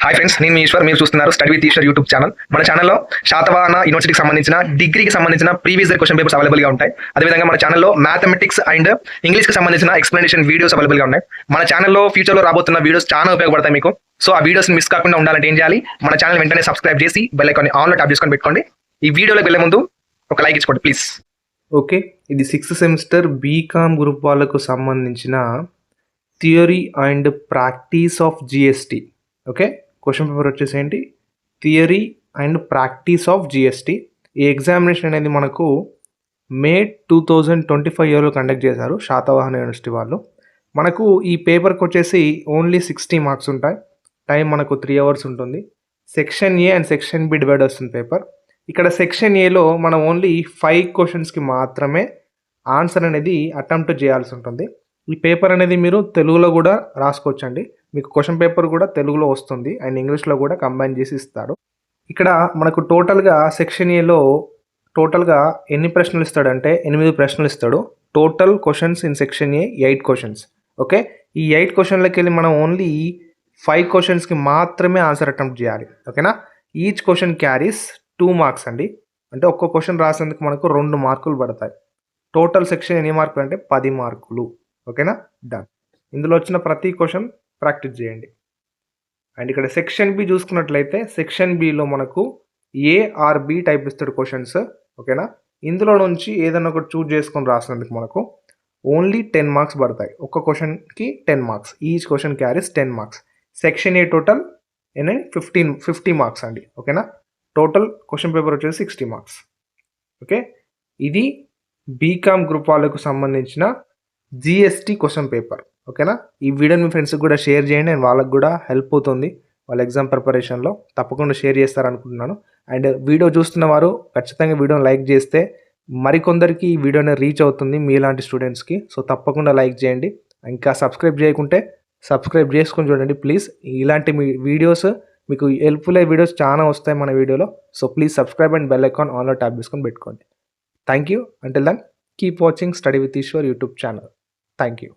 Hi friends, నేను మీ ఈశ్వర్. మీరు చూస్తున్నారు study with Eshwar YouTube channel. మన ఛానల్లో శాతవాహన యూనివర్సిటీకి సంబంధించిన డిగ్రీకి సంబంధించిన ప్రీవియస్ ఇయర్ క్వశ్చన్ పేపర్స్ అవైలబుల్గా ఉంటాయి. అదేవిధంగా మన ఛానల్లో మ్యాథమెటిక్స్ అండ్ ఇంగ్లీష్కి సంబంధించిన ఎక్స్ప్లెనేషన్ వీడియోస్ అవైలబుల్గా ఉన్నాయి. మన ఛానల్లో ఫ్యూచర్లో రాబోతున్న వీడియోస్ చాలా ఉపయోగపడతాయి మీకు. సో ఆ వీడియోస్ మిస్ కాకుండా ఉండాలంటే ఏం చేయాలి? మన ఛానల్ వెంటనే సబ్స్క్రైబ్ చేసి బెల్ ఐకాన్ ఆన్లో ట్యాప్ చేసుకొని పెట్టుకోండి. ఈ వీడియోలోకి వెళ్ళే ముందు ఒక లైక్ ఇచ్చుకోండి ప్లీజ్. ఓకే, ఇది 6th సెమిస్టర్ బీకామ్ గ్రూప్ వాళ్ళకు సంబంధించిన theory and practice of GST. Okay, question paper వచ్చేసేంటి, theory and practice of GST. ఈ ఎగ్జామినేషన్ అనేది మనకు మే 2025 ఇయర్లో కండక్ట్ చేశారు శాతవాహన యూనివర్సిటీ వాళ్ళు. మనకు ఈ పేపర్కి వచ్చేసి ఓన్లీ 60 మార్క్స్ ఉంటాయి. టైం మనకు 3 అవర్స్ ఉంటుంది. Section A and section B divide వస్తుంది పేపర్. ఇక్కడ సెక్షన్ ఏలో మనం ఓన్లీ 5 క్వశ్చన్స్కి మాత్రమే ఆన్సర్ అనేది అటెంప్ట్ చేయాల్సి ఉంటుంది. ఈ పేపర్ అనేది మీరు తెలుగులో కూడా రాసుకోవచ్చండి. మీకు క్వశ్చన్ పేపర్ కూడా తెలుగులో వస్తుంది అండ్ ఇంగ్లీష్లో కూడా కంబైన్ చేసి ఇస్తాడు. ఇక్కడ మనకు టోటల్గా సెక్షన్ ఏలో టోటల్గా ఎన్ని ప్రశ్నలు ఇస్తాడంటే 8 ప్రశ్నలు ఇస్తాడు. Total questions in section A 8 questions. Okay, ఈ 8 క్వశ్చన్లకి వెళ్ళి మనం ఓన్లీ 5 క్వశ్చన్స్కి మాత్రమే ఆన్సర్ అటెంప్ట్ చేయాలి. ఓకేనా, ఈచ్ క్వశ్చన్ క్యారీస్ 2 మార్క్స్ అండి. అంటే ఒక్క క్వశ్చన్ రాసేందుకు మనకు 2 మార్కులు పడతాయి. టోటల్ సెక్షన్ ఎన్ని మార్కులు అంటే 10 మార్కులు. ఓకేనా, డన్. ఇందులో వచ్చిన ప్రతి క్వశ్చన్ ప్రాక్టీస్ చేయండి. అండ్ ఇక్కడ సెక్షన్ బి చూసుకున్నట్లయితే సెక్షన్ బిలో మనకు ఏఆర్బి టైప్ ఇస్తాడు క్వశ్చన్స్. ఓకేనా, ఇందులో నుంచి ఏదైనా ఒకటి చూజ్ చేసుకొని రాసినందుకు మనకు ఓన్లీ 10 మార్క్స్ పడతాయి. ఒక్క క్వశ్చన్కి 10 marks. Each question carries 10 marks. Section a total 50 marks అండి. ఓకేనా, టోటల్ క్వశ్చన్ పేపర్ వచ్చేసి 60 మార్క్స్. ఓకే, ఇది బీకామ్ గ్రూప్ వాళ్ళకు సంబంధించిన జిఎస్టీ క్వశ్చన్ పేపర్. ఓకేనా, ఈ వీడియోని మీ ఫ్రెండ్స్కి కూడా షేర్ చేయండి అండ్ వాళ్ళకు కూడా హెల్ప్ అవుతుంది వాళ్ళ ఎగ్జామ్ ప్రిపరేషన్లో. తప్పకుండా షేర్ చేస్తారనుకుంటున్నాను. అండ్ వీడియో చూస్తున్న వారు ఖచ్చితంగా వీడియోని లైక్ చేస్తే మరికొందరికి ఈ వీడియోని రీచ్ అవుతుంది మీలాంటి స్టూడెంట్స్కి. సో తప్పకుండా లైక్ చేయండి. ఇంకా సబ్స్క్రైబ్ చేయకుంటే సబ్స్క్రైబ్ చేసుకొని చూడండి ప్లీజ్. ఇలాంటి మీ వీడియోస్ మీకు హెల్ప్ఫుల్ అయ్యే వీడియోస్ చాలా వస్తాయి మన వీడియోలో. So please subscribe and bell icon ఆన్లో ట్యాప్ చేసుకొని పెట్టుకోండి. Thank you. Until then keep watching study with Eshwar YouTube channel. Thank you.